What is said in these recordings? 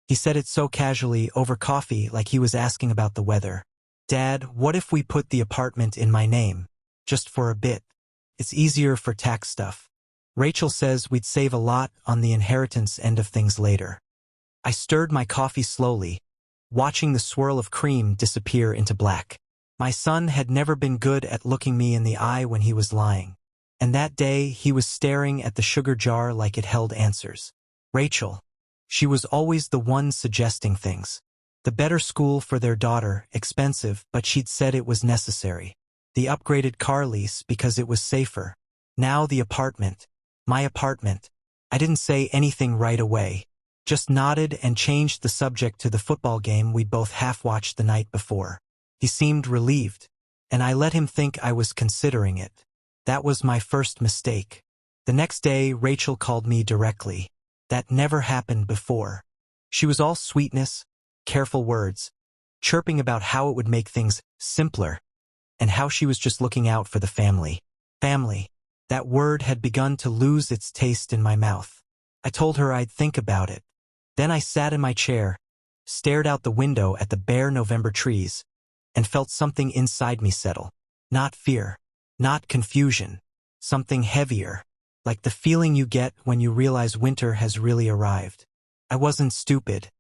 He said it so casually over coffee like he was asking about the weather. "Dad, what if we put the apartment in my name? Just for a bit. It's easier for tax stuff. Rachel says we'd save a lot on the inheritance end of things later." I stirred my coffee slowly, watching the swirl of cream disappear into black. My son had never been good at looking me in the eye when he was lying. And that day he was staring at the sugar jar like it held answers. Rachel. She was always the one suggesting things. The better school for their daughter, expensive, but she'd said it was necessary. The upgraded car lease because it was safer. Now the apartment. My apartment. I didn't say anything right away. Just nodded and changed the subject to the football game we'd both half-watched the night before. He seemed relieved, and I let him think I was considering it. That was my first mistake. The next day, Rachel called me directly. That never happened before. She was all sweetness, careful words, chirping about how it would make things simpler, and how she was just looking out for the family. Family. That word had begun to lose its taste in my mouth. I told her I'd think about it. Then I sat in my chair, stared out the window at the bare November trees, and felt something inside me settle. Not fear, not confusion, something heavier, like the feeling you get when you realize winter has really arrived. I wasn't stupid.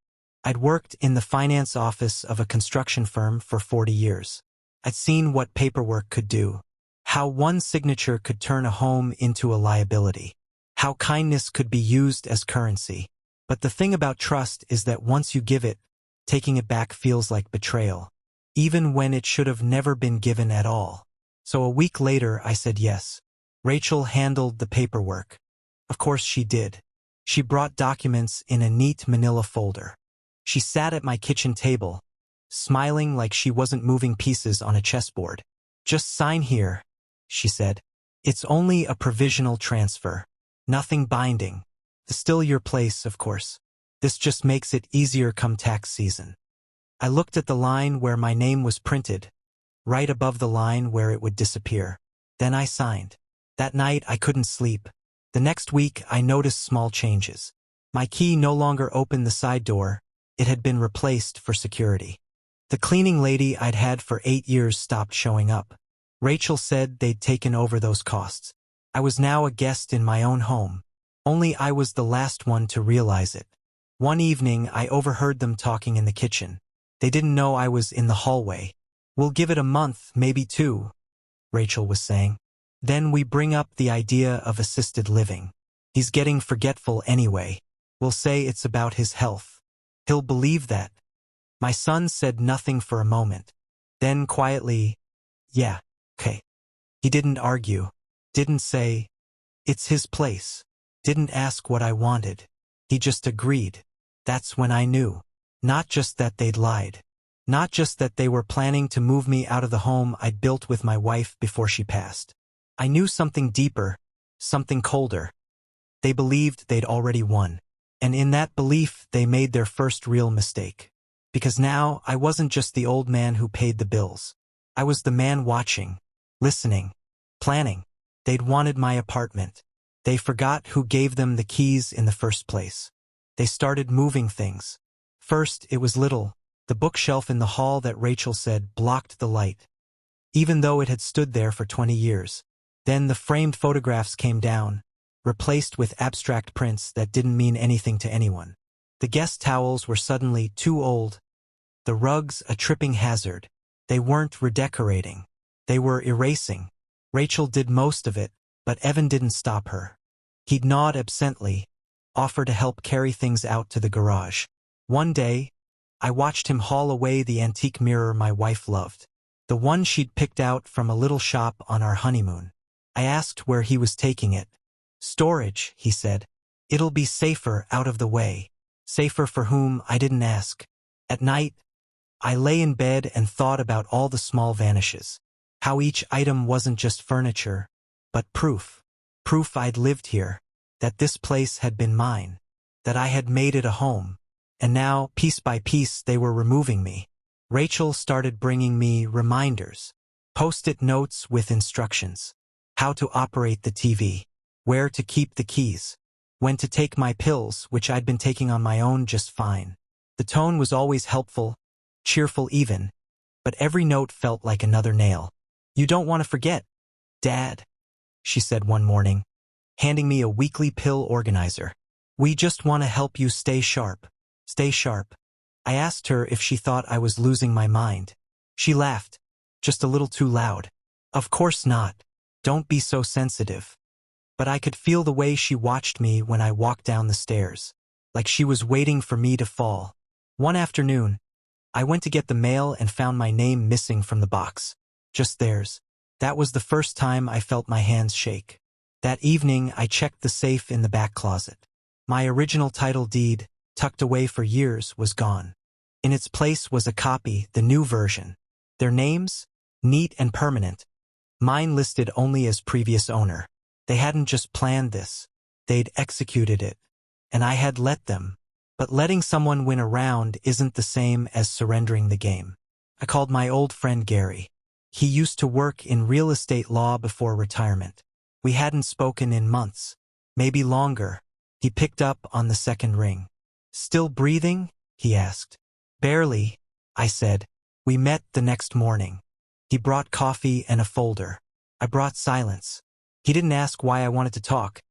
I'd worked in the finance office of a construction firm for 40 years. I'd seen what paperwork could do, how one signature could turn a home into a liability, how kindness could be used as currency. But the thing about trust is that once you give it, taking it back feels like betrayal, even when it should have never been given at all. So a week later, I said yes. Rachel handled the paperwork. Of course she did. She brought documents in a neat manila folder. She sat at my kitchen table, smiling like she wasn't moving pieces on a chessboard. "Just sign here," she said. "It's only a provisional transfer. Nothing binding. Still your place, of course. This just makes it easier come tax season." I looked at the line where my name was printed, right above the line where it would disappear. Then I signed. That night I couldn't sleep. The next week I noticed small changes. My key no longer opened the side door. It had been replaced for security. The cleaning lady I'd had for 8 years stopped showing up. Rachel said they'd taken over those costs. I was now a guest in my own home. Only I was the last one to realize it. One evening I overheard them talking in the kitchen. They didn't know I was in the hallway. "We'll give it a month, maybe 2, Rachel was saying. "Then we bring up the idea of assisted living. He's getting forgetful anyway. We'll say it's about his health. He'll believe that." My son said nothing for a moment. Then quietly, "Yeah, okay." He didn't argue. Didn't say, "It's his place." Didn't ask what I wanted. He just agreed. That's when I knew. Not just that they'd lied. Not just that they were planning to move me out of the home I'd built with my wife before she passed. I knew something deeper, something colder. They believed they'd already won. And in that belief, they made their first real mistake. Because now, I wasn't just the old man who paid the bills. I was the man watching, listening, planning. They'd wanted my apartment. They forgot who gave them the keys in the first place. They started moving things. First, it was little, the bookshelf in the hall that Rachel said blocked the light, even though it had stood there for 20 years. Then the framed photographs came down, replaced with abstract prints that didn't mean anything to anyone. The guest towels were suddenly too old, the rugs a tripping hazard. They weren't redecorating. They were erasing. Rachel did most of it, but Evan didn't stop her. He'd nod absently, offer to help carry things out to the garage. One day, I watched him haul away the antique mirror my wife loved, the one she'd picked out from a little shop on our honeymoon. I asked where he was taking it. "Storage," he said. "It'll be safer out of the way." Safer for whom, I didn't ask. At night, I lay in bed and thought about all the small vanishes. How each item wasn't just furniture, but proof. Proof I'd lived here, that this place had been mine, that I had made it a home. And now, piece by piece, they were removing me. Rachel started bringing me reminders. Post-it notes with instructions. How to operate the TV. Where to keep the keys. When to take my pills, which I'd been taking on my own just fine. The tone was always helpful, cheerful even, but every note felt like another nail. "You don't want to forget, Dad," she said one morning, handing me a weekly pill organizer. "We just want to help you stay sharp. Stay sharp." I asked her if she thought I was losing my mind. She laughed, just a little too loud. "Of course not. Don't be so sensitive." But I could feel the way she watched me when I walked down the stairs, like she was waiting for me to fall. One afternoon, I went to get the mail and found my name missing from the box. Just theirs. That was the first time I felt my hands shake. That evening, I checked the safe in the back closet. My original title deed, tucked away for years, was gone. In its place was a copy, the new version. Their names? Neat and permanent. Mine listed only as previous owner. They hadn't just planned this. They'd executed it. And I had let them. But letting someone win a round isn't the same as surrendering the game. I called my old friend Gary. He used to work in real estate law before retirement. We hadn't spoken in months, maybe longer. He picked up on the second ring. "Still breathing?" he asked. "Barely," I said. We met the next morning. He brought coffee and a folder. I brought silence. He didn't ask why I wanted to talk,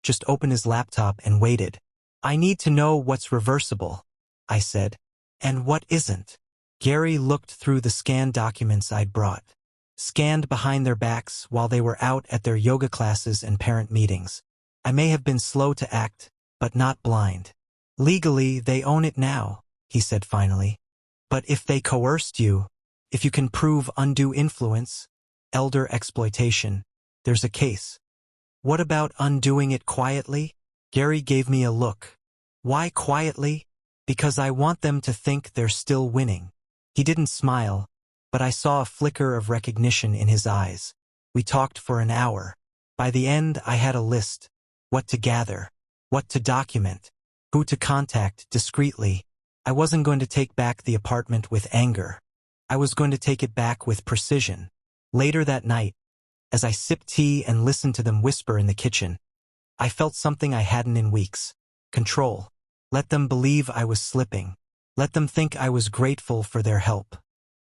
just opened his laptop and waited. "I need to know what's reversible," I said. "And what isn't?" Gary looked through the scanned documents I'd brought. Scanned behind their backs while they were out at their yoga classes and parent meetings. I may have been slow to act, but not blind. "Legally, they own it now," he said finally. "But if they coerced you, if you can prove undue influence, elder exploitation, there's a case." "What about undoing it quietly?" Gary gave me a look. "Why quietly?" "Because I want them to think they're still winning." He didn't smile, but I saw a flicker of recognition in his eyes. We talked for an hour. By the end, I had a list. What to gather, what to document, who to contact discreetly. I wasn't going to take back the apartment with anger. I was going to take it back with precision. Later that night, as I sipped tea and listened to them whisper in the kitchen, I felt something I hadn't in weeks. Control. Let them believe I was slipping. Let them think I was grateful for their help.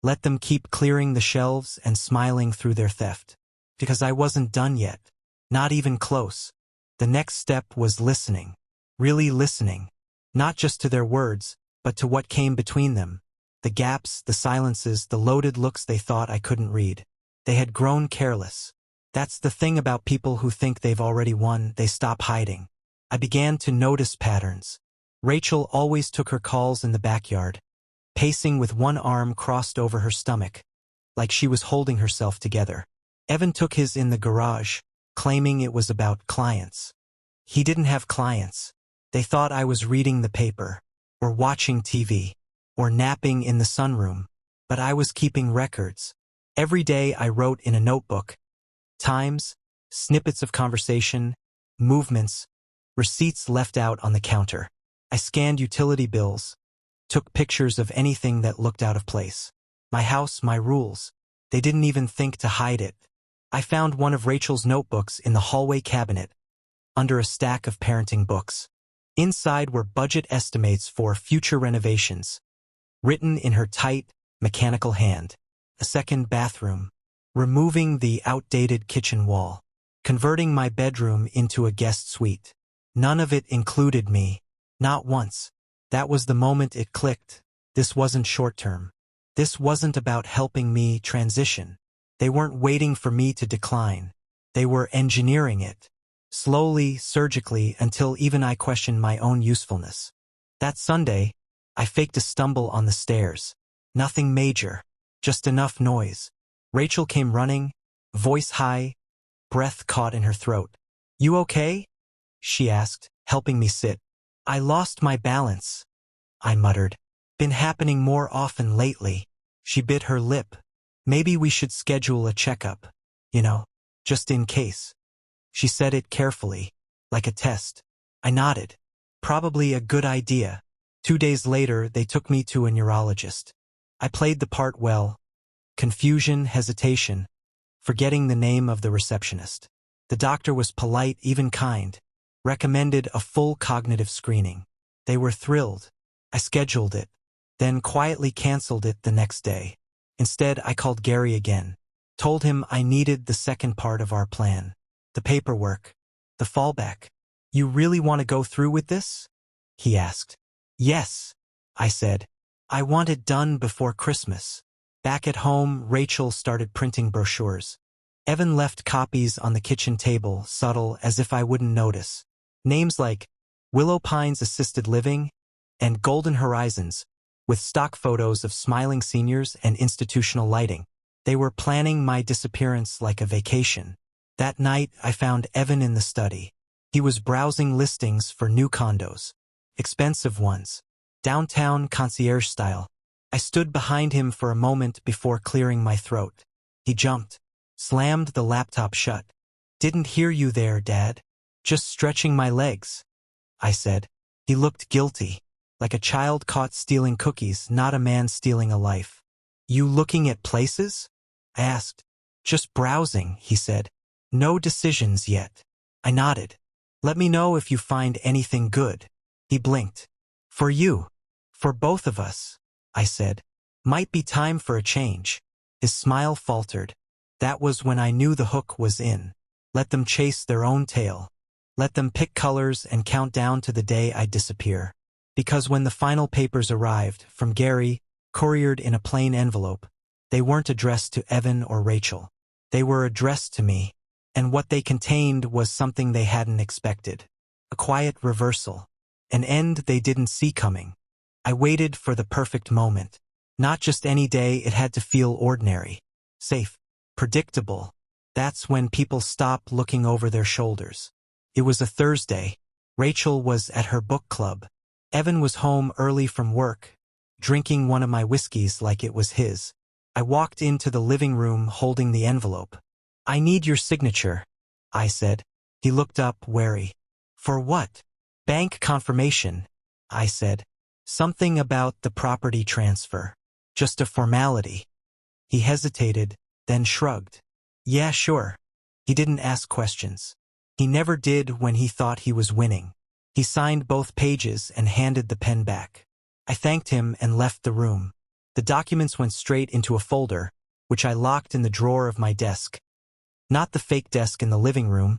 Let them keep clearing the shelves and smiling through their theft. Because I wasn't done yet. Not even close. The next step was listening. Really listening. Not just to their words, but to what came between them. The gaps, the silences, the loaded looks they thought I couldn't read. They had grown careless. That's the thing about people who think they've already won, they stop hiding. I began to notice patterns. Rachel always took her calls in the backyard, pacing with one arm crossed over her stomach, like she was holding herself together. Evan took his in the garage, claiming it was about clients. He didn't have clients. They thought I was reading the paper, or watching TV, or napping in the sunroom, but I was keeping records. Every day I wrote in a notebook. Times, snippets of conversation, movements, receipts left out on the counter. I scanned utility bills, took pictures of anything that looked out of place. My house, my rules. They didn't even think to hide it. I found one of Rachel's notebooks in the hallway cabinet, under a stack of parenting books. Inside were budget estimates for future renovations, written in her tight, mechanical hand. A second bathroom. Removing the outdated kitchen wall. Converting my bedroom into a guest suite. None of it included me. Not once. That was the moment it clicked. This wasn't short-term. This wasn't about helping me transition. They weren't waiting for me to decline. They were engineering it. Slowly, surgically, until even I questioned my own usefulness. That Sunday, I faked a stumble on the stairs. Nothing major. Just enough noise. Rachel came running, voice high, breath caught in her throat. "You okay?" she asked, helping me sit. "I lost my balance," I muttered. "Been happening more often lately." She bit her lip. "Maybe we should schedule a checkup, just in case." She said it carefully, like a test. I nodded. Probably a good idea. 2 days later, they took me to a neurologist. I played the part well. Confusion, hesitation, forgetting the name of the receptionist. The doctor was polite, even kind, recommended a full cognitive screening. They were thrilled. I scheduled it, then quietly canceled it the next day. Instead, I called Gary again. Told him I needed the second part of our plan. The paperwork. The fallback. You really want to go through with this? He asked. Yes, I said. I want it done before Christmas. Back at home, Rachel started printing brochures. Evan left copies on the kitchen table, subtle as if I wouldn't notice. Names like Willow Pines Assisted Living and Golden Horizons, with stock photos of smiling seniors and institutional lighting. They were planning my disappearance like a vacation. That night, I found Evan in the study. He was browsing listings for new condos. Expensive ones. Downtown concierge style. I stood behind him for a moment before clearing my throat. He jumped. Slammed the laptop shut. Didn't hear you there, Dad. Just stretching my legs, I said. He looked guilty, like a child caught stealing cookies, not a man stealing a life. You looking at places? I asked. Just browsing, he said. No decisions yet. I nodded. Let me know if you find anything good. He blinked. For you. For both of us, I said. Might be time for a change. His smile faltered. That was when I knew the hook was in. Let them chase their own tail. Let them pick colors and count down to the day I'd disappear. Because when the final papers arrived, from Gary, couriered in a plain envelope, they weren't addressed to Evan or Rachel. They were addressed to me, and what they contained was something they hadn't expected. A quiet reversal. An end they didn't see coming. I waited for the perfect moment. Not just any day, it had to feel ordinary. Safe. Predictable. That's when people stop looking over their shoulders. It was a Thursday. Rachel was at her book club. Evan was home early from work, drinking one of my whiskeys like it was his. I walked into the living room holding the envelope. I need your signature, I said. He looked up, wary. For what? Bank confirmation, I said. Something about the property transfer. Just a formality. He hesitated, then shrugged. Yeah, sure. He didn't ask questions. He never did when he thought he was winning. He signed both pages and handed the pen back. I thanked him and left the room. The documents went straight into a folder, which I locked in the drawer of my desk. Not the fake desk in the living room,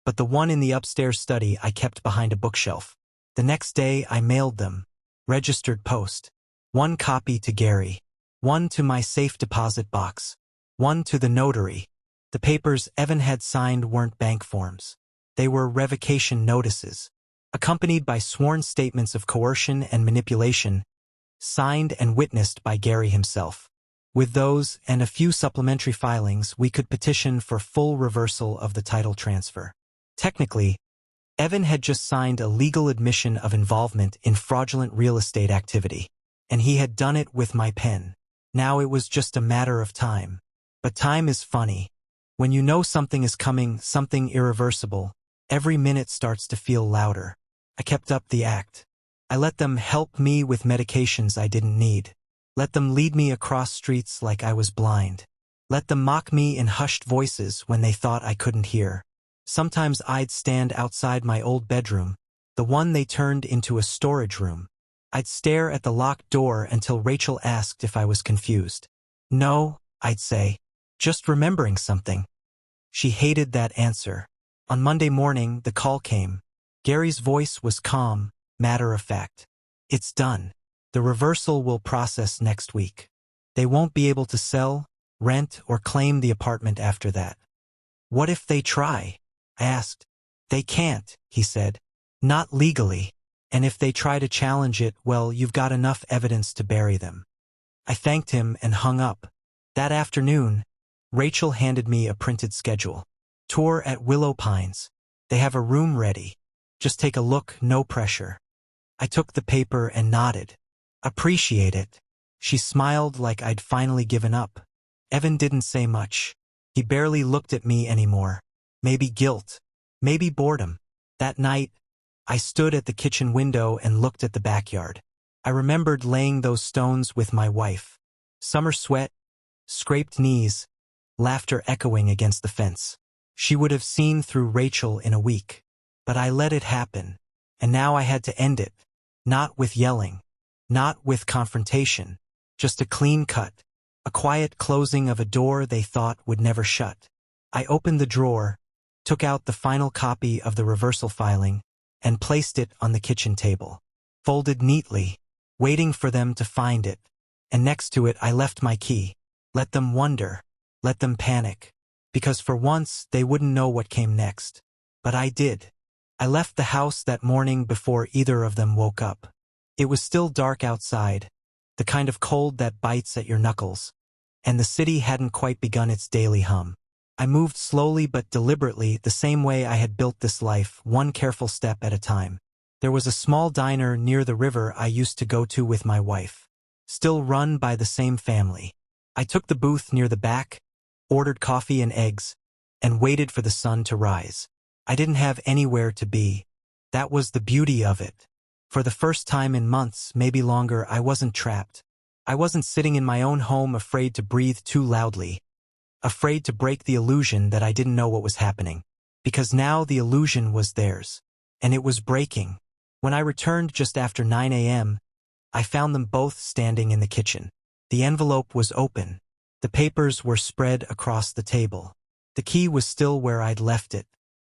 but the one in the upstairs study I kept behind a bookshelf. The next day I mailed them. Registered post. One copy to Gary. One to my safe deposit box. One to the notary. The papers Evan had signed weren't bank forms. They were revocation notices, accompanied by sworn statements of coercion and manipulation, signed and witnessed by Gary himself. With those and a few supplementary filings, we could petition for full reversal of the title transfer. Technically, Evan had just signed a legal admission of involvement in fraudulent real estate activity, and he had done it with my pen. Now it was just a matter of time. But time is funny. When you know something is coming, something irreversible, every minute starts to feel louder. I kept up the act. I let them help me with medications I didn't need. Let them lead me across streets like I was blind. Let them mock me in hushed voices when they thought I couldn't hear. Sometimes I'd stand outside my old bedroom, the one they turned into a storage room. I'd stare at the locked door until Rachel asked if I was confused. No, I'd say. Just remembering something. She hated that answer. On Monday morning, the call came. Gary's voice was calm, matter of fact. It's done. The reversal will process next week. They won't be able to sell, rent, or claim the apartment after that. What if they try? I asked. They can't, he said. Not legally. And if they try to challenge it, well, you've got enough evidence to bury them. I thanked him and hung up. That afternoon, Rachel handed me a printed schedule. Tour at Willow Pines. They have a room ready. Just take a look, no pressure. I took the paper and nodded. Appreciate it. She smiled like I'd finally given up. Evan didn't say much. He barely looked at me anymore. Maybe guilt. Maybe boredom. That night, I stood at the kitchen window and looked at the backyard. I remembered laying those stones with my wife. Summer sweat, scraped knees, laughter echoing against the fence. She would have seen through Rachel in a week. But I let it happen. And now I had to end it. Not with yelling. Not with confrontation. Just a clean cut. A quiet closing of a door they thought would never shut. I opened the drawer, took out the final copy of the reversal filing, and placed it on the kitchen table. Folded neatly, waiting for them to find it. And next to it I left my key. Let them wonder. Let them panic. Because for once they wouldn't know what came next. But I did. I left the house that morning before either of them woke up. It was still dark outside, the kind of cold that bites at your knuckles. And the city hadn't quite begun its daily hum. I moved slowly but deliberately, the same way I had built this life, one careful step at a time. There was a small diner near the river I used to go to with my wife. Still run by the same family. I took the booth near the back, ordered coffee and eggs, and waited for the sun to rise. I didn't have anywhere to be. That was the beauty of it. For the first time in months, maybe longer, I wasn't trapped. I wasn't sitting in my own home afraid to breathe too loudly. Afraid to break the illusion that I didn't know what was happening. Because now the illusion was theirs. And it was breaking. When I returned just after 9 a.m., I found them both standing in the kitchen. The envelope was open. The papers were spread across the table. The key was still where I'd left it.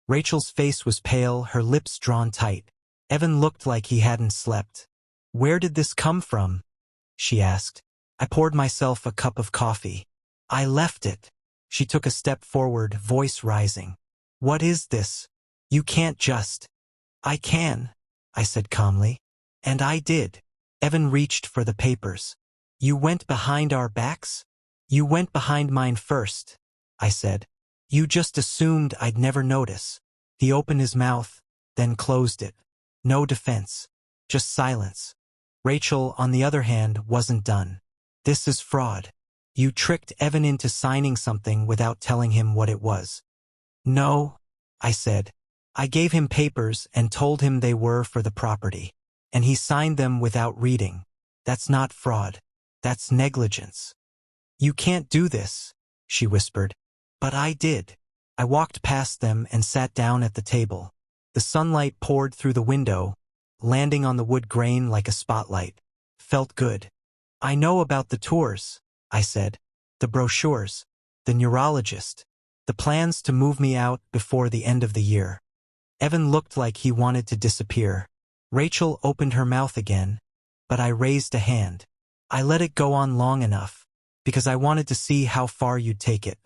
Rachel's face was pale, her lips drawn tight. Evan looked like he hadn't slept. "Where did this come from?" she asked. I poured myself a cup of coffee. "I left it." She took a step forward, voice rising. "What is this? You can't just—" "I can," I said calmly. "And I did." Evan reached for the papers. "You went behind our backs?" "You went behind mine first," I said. "You just assumed I'd never notice." He opened his mouth, then closed it. No defense. Just silence. Rachel, on the other hand, wasn't done. "This is fraud. You tricked Evan into signing something without telling him what it was." "No," I said. "I gave him papers and told him they were for the property. And he signed them without reading. That's not fraud. That's negligence." "You can't do this," she whispered. "But I did." I walked past them and sat down at the table. The sunlight poured through the window, landing on the wood grain like a spotlight. Felt good. "I know about the tours," I said. "The brochures. The neurologist. The plans to move me out before the end of the year." Evan looked like he wanted to disappear. Rachel opened her mouth again, but I raised a hand. "I let it go on long enough, because I wanted to see how far you'd take it.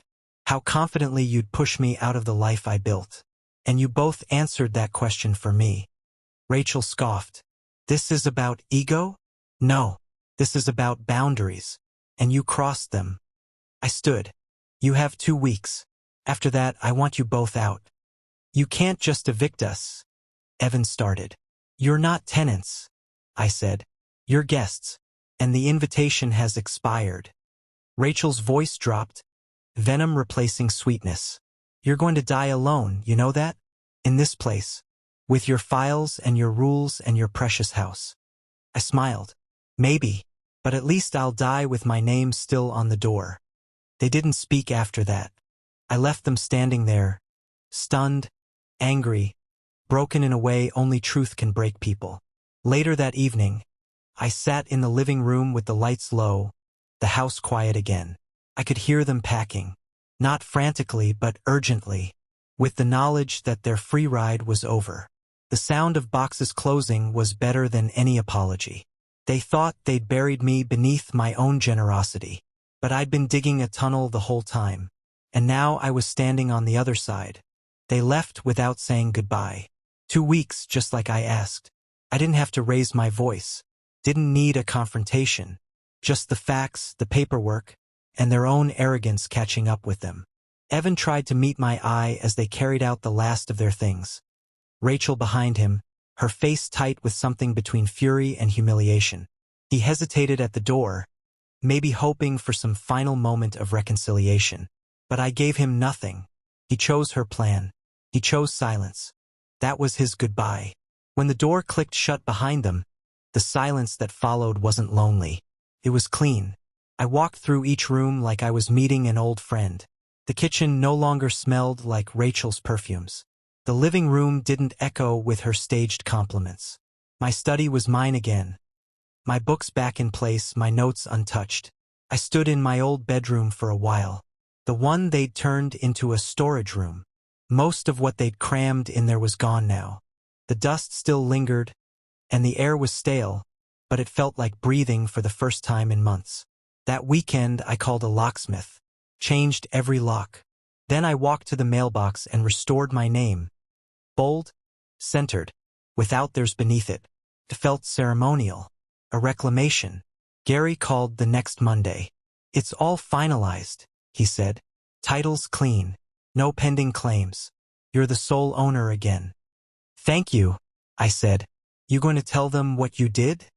How confidently you'd push me out of the life I built. And you both answered that question for me." Rachel scoffed. "This is about ego?" "No. This is about boundaries. And you crossed them." I stood. "You have 2 weeks. After that, I want you both out." "You can't just evict us," Evan started. "You're not tenants," I said. "You're guests. And the invitation has expired." Rachel's voice dropped, venom replacing sweetness. "You're going to die alone, you know that? In this place. With your files and your rules and your precious house." I smiled. "Maybe. But at least I'll die with my name still on the door." They didn't speak after that. I left them standing there, stunned, angry, broken in a way only truth can break people. Later that evening, I sat in the living room with the lights low, the house quiet again. I could hear them packing. Not frantically, but urgently, with the knowledge that their free ride was over. The sound of boxes closing was better than any apology. They thought they'd buried me beneath my own generosity. But I'd been digging a tunnel the whole time. And now I was standing on the other side. They left without saying goodbye. 2 weeks, just like I asked. I didn't have to raise my voice. Didn't need a confrontation. Just the facts, the paperwork, and their own arrogance catching up with them. Evan tried to meet my eye as they carried out the last of their things. Rachel behind him, her face tight with something between fury and humiliation. He hesitated at the door, maybe hoping for some final moment of reconciliation. But I gave him nothing. He chose her plan. He chose silence. That was his goodbye. When the door clicked shut behind them, the silence that followed wasn't lonely. It was clean. I walked through each room like I was meeting an old friend. The kitchen no longer smelled like Rachel's perfumes. The living room didn't echo with her staged compliments. My study was mine again. My books back in place, my notes untouched. I stood in my old bedroom for a while. The one they'd turned into a storage room. Most of what they'd crammed in there was gone now. The dust still lingered, and the air was stale, but it felt like breathing for the first time in months. That weekend I called a locksmith, changed every lock. Then I walked to the mailbox and restored my name. Bold, centered, without theirs beneath it. It felt ceremonial. A reclamation. Gary called the next Monday. "It's all finalized," he said. "Title's clean. No pending claims. You're the sole owner again." "Thank you," I said. "You going to tell them what you did?"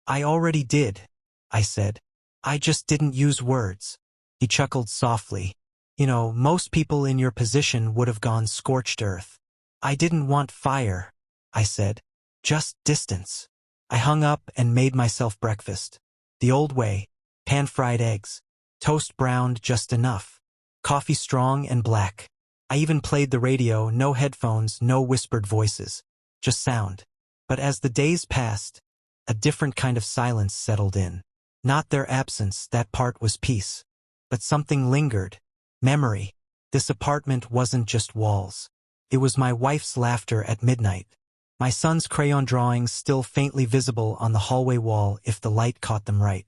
"I already did," I said. "I just didn't use words." He chuckled softly. "You know, most people in your position would have gone scorched earth." "I didn't want fire," I said. "Just distance." I hung up and made myself breakfast. The old way, pan-fried eggs, toast browned just enough, coffee strong and black. I even played the radio, no headphones, no whispered voices, just sound. But as the days passed, a different kind of silence settled in. Not their absence, that part was peace. But something lingered. Memory. This apartment wasn't just walls. It was my wife's laughter at midnight. My son's crayon drawings still faintly visible on the hallway wall if the light caught them right.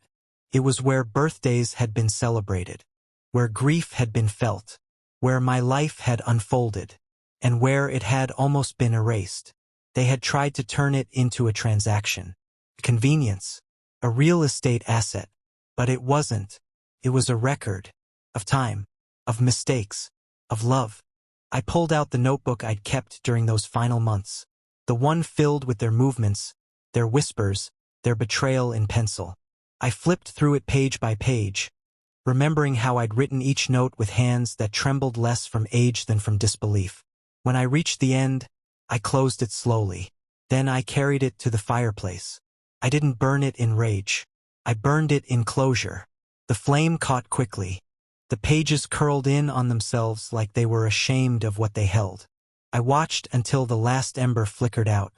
It was where birthdays had been celebrated, where grief had been felt, where my life had unfolded, and where it had almost been erased. They had tried to turn it into a transaction, a convenience, a real estate asset, but it wasn't. It was a record of time, of mistakes, of love. I pulled out the notebook I'd kept during those final months. The one filled with their movements, their whispers, their betrayal in pencil. I flipped through it page by page, remembering how I'd written each note with hands that trembled less from age than from disbelief. When I reached the end, I closed it slowly. Then I carried it to the fireplace. I didn't burn it in rage. I burned it in closure. The flame caught quickly. The pages curled in on themselves like they were ashamed of what they held. I watched until the last ember flickered out.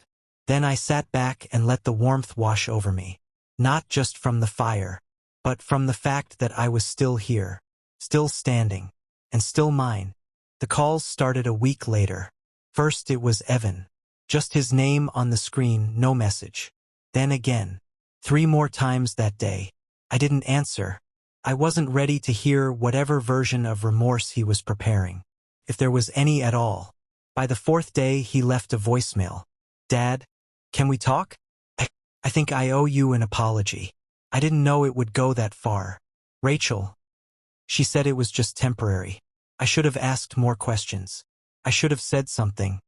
Then I sat back and let the warmth wash over me. Not just from the fire, but from the fact that I was still here, still standing, and still mine. The calls started a week later. First it was Evan. Just his name on the screen, no message. Then again. 3 more times that day. I didn't answer. I wasn't ready to hear whatever version of remorse he was preparing, if there was any at all. By the 4th day, he left a voicemail. "Dad, can we talk? I think I owe you an apology. I didn't know it would go that far. Rachel. She said it was just temporary. I should have asked more questions. I should have said something."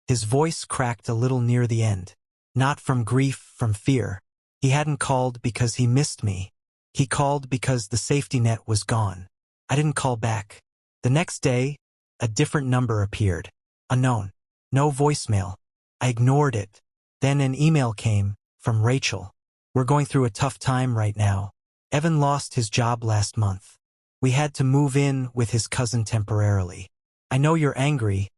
His voice cracked a little near the end. Not from grief, from fear. He hadn't called because he missed me. He called because the safety net was gone. I didn't call back. The next day, a different number appeared. Unknown. No voicemail. I ignored it. Then an email came, from Rachel. "We're going through a tough time right now. Evan lost his job last month. We had to move in with his cousin temporarily. I know you're angry,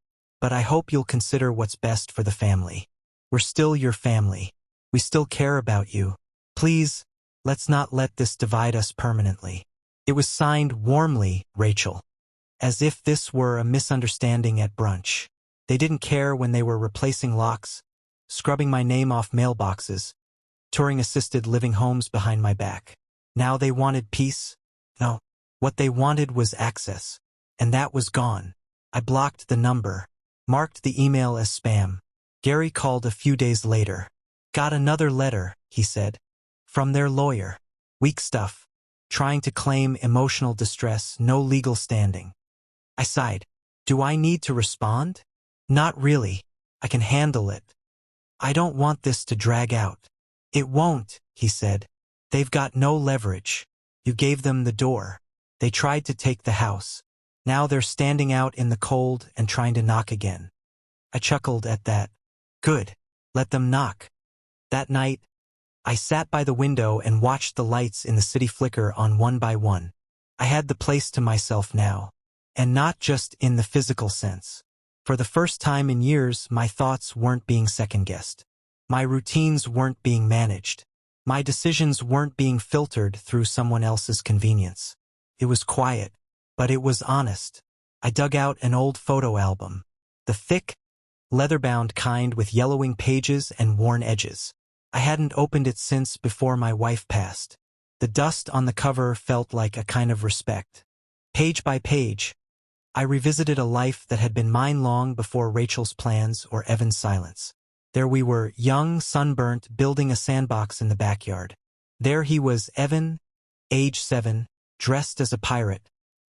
but I hope you'll consider what's best for the family. We're still your family. We still care about you. Please, let's not let this divide us permanently." It was signed warmly, Rachel. As if this were a misunderstanding at brunch. They didn't care when they were replacing locks, scrubbing my name off mailboxes, touring assisted living homes behind my back. Now they wanted peace? No. What they wanted was access. And that was gone. I blocked the number, marked the email as spam. Gary called a few days later. "Got another letter," he said. "From their lawyer. Weak stuff. Trying to claim emotional distress, no legal standing." I sighed. Do I need to respond? Not really. I can handle it. I don't want this to drag out. It won't, he said. They've got no leverage. You gave them the door. They tried to take the house. Now they're standing out in the cold and trying to knock again. I chuckled at that. Good. Let them knock. That night, I sat by the window and watched the lights in the city flicker on one by one. I had the place to myself now. And not just in the physical sense. For the first time in years, my thoughts weren't being second-guessed. My routines weren't being managed. My decisions weren't being filtered through someone else's convenience. It was quiet, but it was honest. I dug out an old photo album. The thick, leather-bound kind with yellowing pages and worn edges. I hadn't opened it since before my wife passed. The dust on the cover felt like a kind of respect. Page by page, I revisited a life that had been mine long before Rachel's plans or Evan's silence. There we were, young, sunburnt, building a sandbox in the backyard. There he was, Evan, age 7, dressed as a pirate,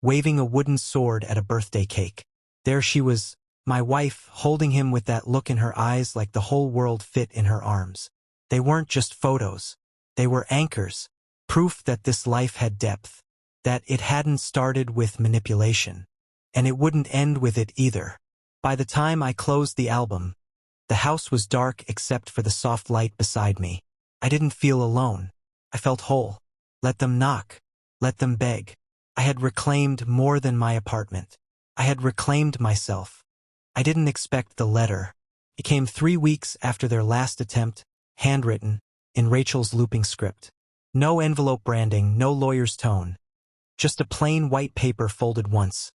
waving a wooden sword at a birthday cake. There she was, my wife, holding him with that look in her eyes like the whole world fit in her arms. They weren't just photos. They were anchors, proof that this life had depth, that it hadn't started with manipulation. And it wouldn't end with it either. By the time I closed the album, the house was dark except for the soft light beside me. I didn't feel alone. I felt whole. Let them knock. Let them beg. I had reclaimed more than my apartment. I had reclaimed myself. I didn't expect the letter. It came 3 weeks after their last attempt, handwritten, in Rachel's looping script. No envelope branding, no lawyer's tone. Just a plain white paper folded once.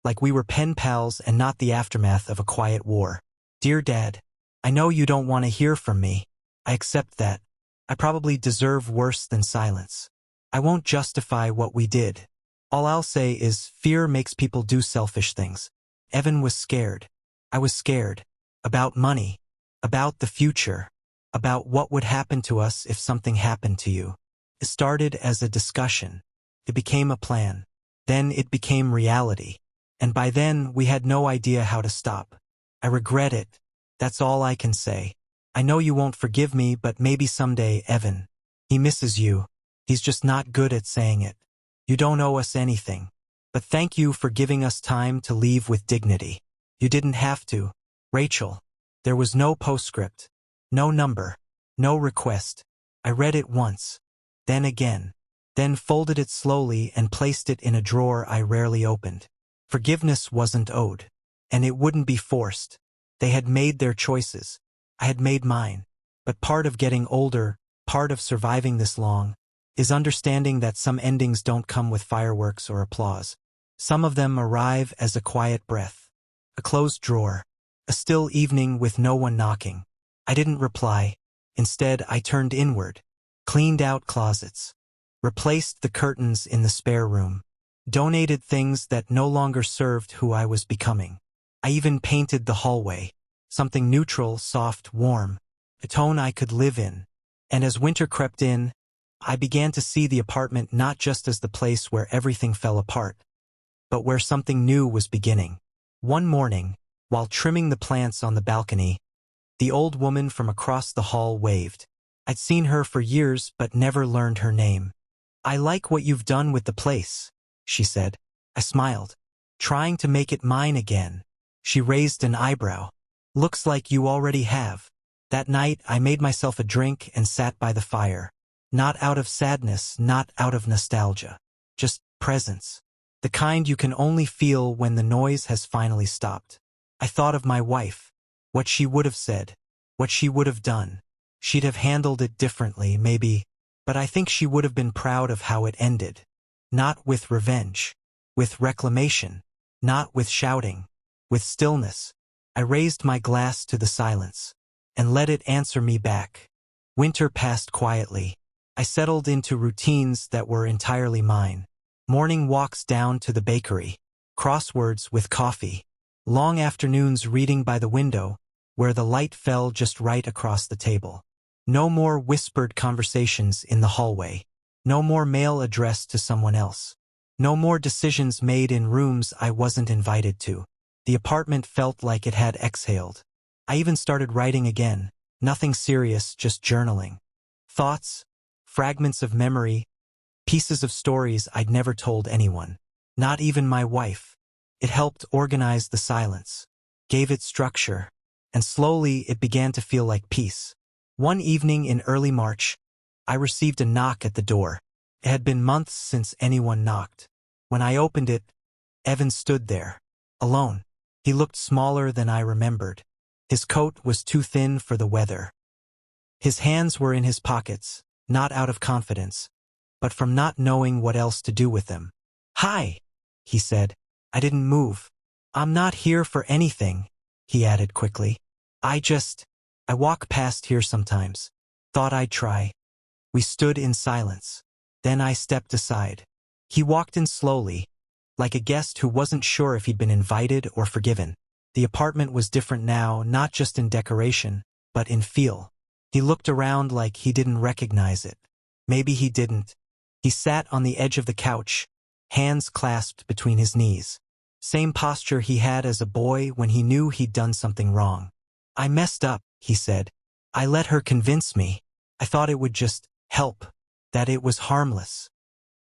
Like we were pen pals and not the aftermath of a quiet war. Dear Dad, I know you don't want to hear from me. I accept that. I probably deserve worse than silence. I won't justify what we did. All I'll say is fear makes people do selfish things. Evan was scared. I was scared. About money. About the future. About what would happen to us if something happened to you. It started as a discussion. It became a plan. Then it became reality. And by then, we had no idea how to stop. I regret it. That's all I can say. I know you won't forgive me, but maybe someday, Evan. He misses you. He's just not good at saying it. You don't owe us anything. But thank you for giving us time to leave with dignity. You didn't have to. Rachel. There was no postscript. No number. No request. I read it once. Then again. Then folded it slowly and placed it in a drawer I rarely opened. Forgiveness wasn't owed. And it wouldn't be forced. They had made their choices. I had made mine. But part of getting older, part of surviving this long, is understanding that some endings don't come with fireworks or applause. Some of them arrive as a quiet breath. A closed drawer. A still evening with no one knocking. I didn't reply. Instead, I turned inward. Cleaned out closets. Replaced the curtains in the spare room. Donated things that no longer served who I was becoming. I even painted the hallway. Something neutral, soft, warm. A tone I could live in. And as winter crept in, I began to see the apartment not just as the place where everything fell apart, but where something new was beginning. One morning, while trimming the plants on the balcony, the old woman from across the hall waved. I'd seen her for years but never learned her name. I like what you've done with the place, she said. I smiled, trying to make it mine again. She raised an eyebrow. Looks like you already have. That night, I made myself a drink and sat by the fire. Not out of sadness, not out of nostalgia. Just presence. The kind you can only feel when the noise has finally stopped. I thought of my wife. What she would have said. What she would have done. She'd have handled it differently, maybe. But I think she would have been proud of how it ended. Not with revenge. With reclamation. Not with shouting. With stillness. I raised my glass to the silence. And let it answer me back. Winter passed quietly. I settled into routines that were entirely mine. Morning walks down to the bakery. Crosswords with coffee. Long afternoons reading by the window, where the light fell just right across the table. No more whispered conversations in the hallway. No more mail addressed to someone else. No more decisions made in rooms I wasn't invited to. The apartment felt like it had exhaled. I even started writing again. Nothing serious, just journaling. Thoughts, fragments of memory, pieces of stories I'd never told anyone. Not even my wife. It helped organize the silence. Gave it structure. And slowly it began to feel like peace. One evening in early March, I received a knock at the door. It had been months since anyone knocked. When I opened it, Evan stood there, alone. He looked smaller than I remembered. His coat was too thin for the weather. His hands were in his pockets, not out of confidence, but from not knowing what else to do with them. "Hi," he said. I didn't move. "I'm not here for anything," he added quickly. I walk past here sometimes. Thought I'd try." We stood in silence. Then I stepped aside. He walked in slowly, like a guest who wasn't sure if he'd been invited or forgiven. The apartment was different now, not just in decoration, but in feel. He looked around like he didn't recognize it. Maybe he didn't. He sat on the edge of the couch, hands clasped between his knees. Same posture he had as a boy when he knew he'd done something wrong. "I messed up," he said. "I let her convince me. I thought it would just help, that it was harmless."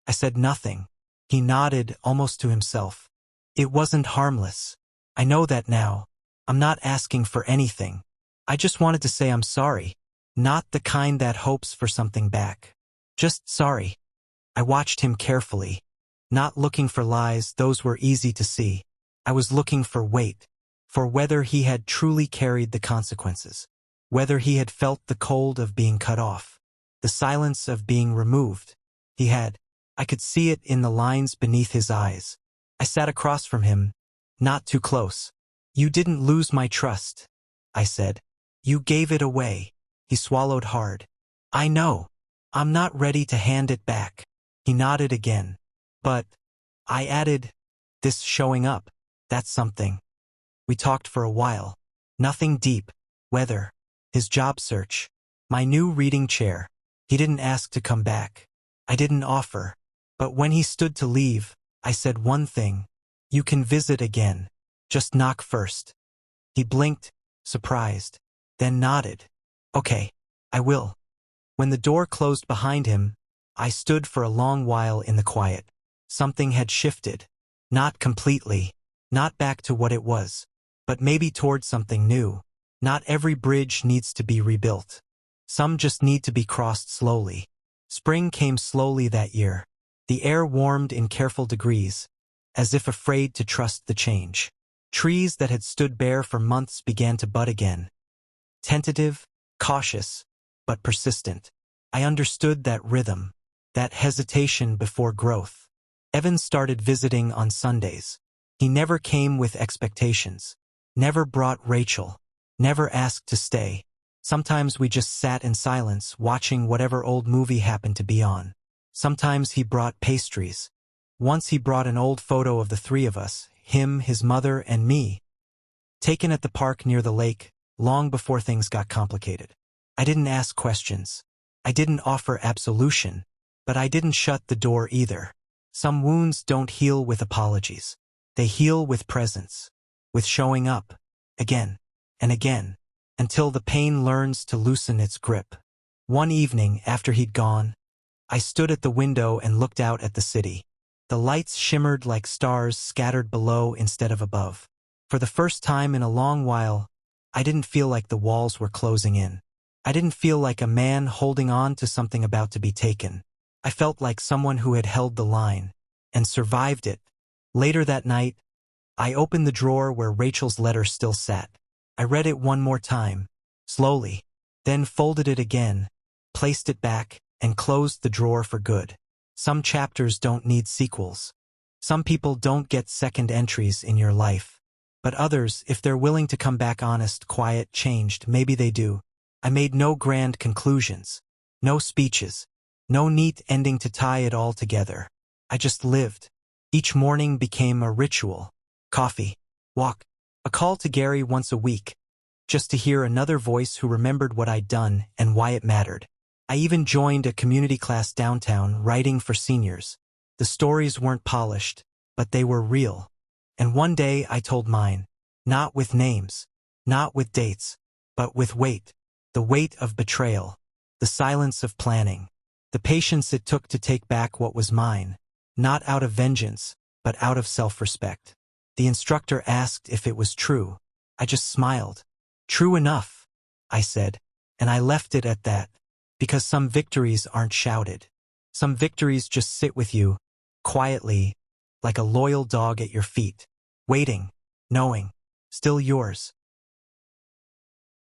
I said nothing. He nodded, almost to himself. "It wasn't harmless. I know that now. I'm not asking for anything. I just wanted to say I'm sorry. Not the kind that hopes for something back. Just sorry." I watched him carefully. Not looking for lies, those were easy to see. I was looking for weight, for whether he had truly carried the consequences, whether he had felt the cold of being cut off, the silence of being removed. He had. I could see it in the lines beneath his eyes. I sat across from him, not too close. "You didn't lose my trust," I said. "You gave it away." He swallowed hard. "I know. I'm not ready to hand it back." He nodded again. "But," I added, "this showing up, that's something." We talked for a while. Nothing deep. Weather. His job search. My new reading chair. He didn't ask to come back. I didn't offer. But when he stood to leave, I said one thing. "You can visit again. Just knock first." He blinked, surprised, then nodded. "Okay, I will." When the door closed behind him, I stood for a long while in the quiet. Something had shifted. Not completely. Not back to what it was. But maybe toward something new. Not every bridge needs to be rebuilt. Some just need to be crossed slowly. Spring came slowly that year. The air warmed in careful degrees, as if afraid to trust the change. Trees that had stood bare for months began to bud again. Tentative, cautious, but persistent. I understood that rhythm, that hesitation before growth. Evan started visiting on Sundays. He never came with expectations. Never brought Rachel. Never asked to stay. Sometimes we just sat in silence, watching whatever old movie happened to be on. Sometimes he brought pastries. Once he brought an old photo of the three of us, him, his mother, and me, taken at the park near the lake, long before things got complicated. I didn't ask questions. I didn't offer absolution, but I didn't shut the door either. Some wounds don't heal with apologies. They heal with presence, with showing up, again and again, until the pain learns to loosen its grip. One evening, after he'd gone, I stood at the window and looked out at the city. The lights shimmered like stars scattered below instead of above. For the first time in a long while, I didn't feel like the walls were closing in. I didn't feel like a man holding on to something about to be taken. I felt like someone who had held the line and survived it. Later that night, I opened the drawer where Rachel's letter still sat. I read it one more time, slowly, then folded it again, placed it back, and closed the drawer for good. Some chapters don't need sequels. Some people don't get second entries in your life. But others, if they're willing to come back honest, quiet, changed, maybe they do. I made no grand conclusions, no speeches, no neat ending to tie it all together. I just lived. Each morning became a ritual. Coffee, walk, a call to Gary once a week, just to hear another voice who remembered what I'd done and why it mattered. I even joined a community class downtown, writing for seniors. The stories weren't polished, but they were real. And one day I told mine, not with names, not with dates, but with weight. The weight of betrayal, the silence of planning, the patience it took to take back what was mine, not out of vengeance, but out of self-respect. The instructor asked if it was true. I just smiled. "True enough," I said, and I left it at that, because some victories aren't shouted. Some victories just sit with you, quietly, like a loyal dog at your feet, waiting, knowing, still yours.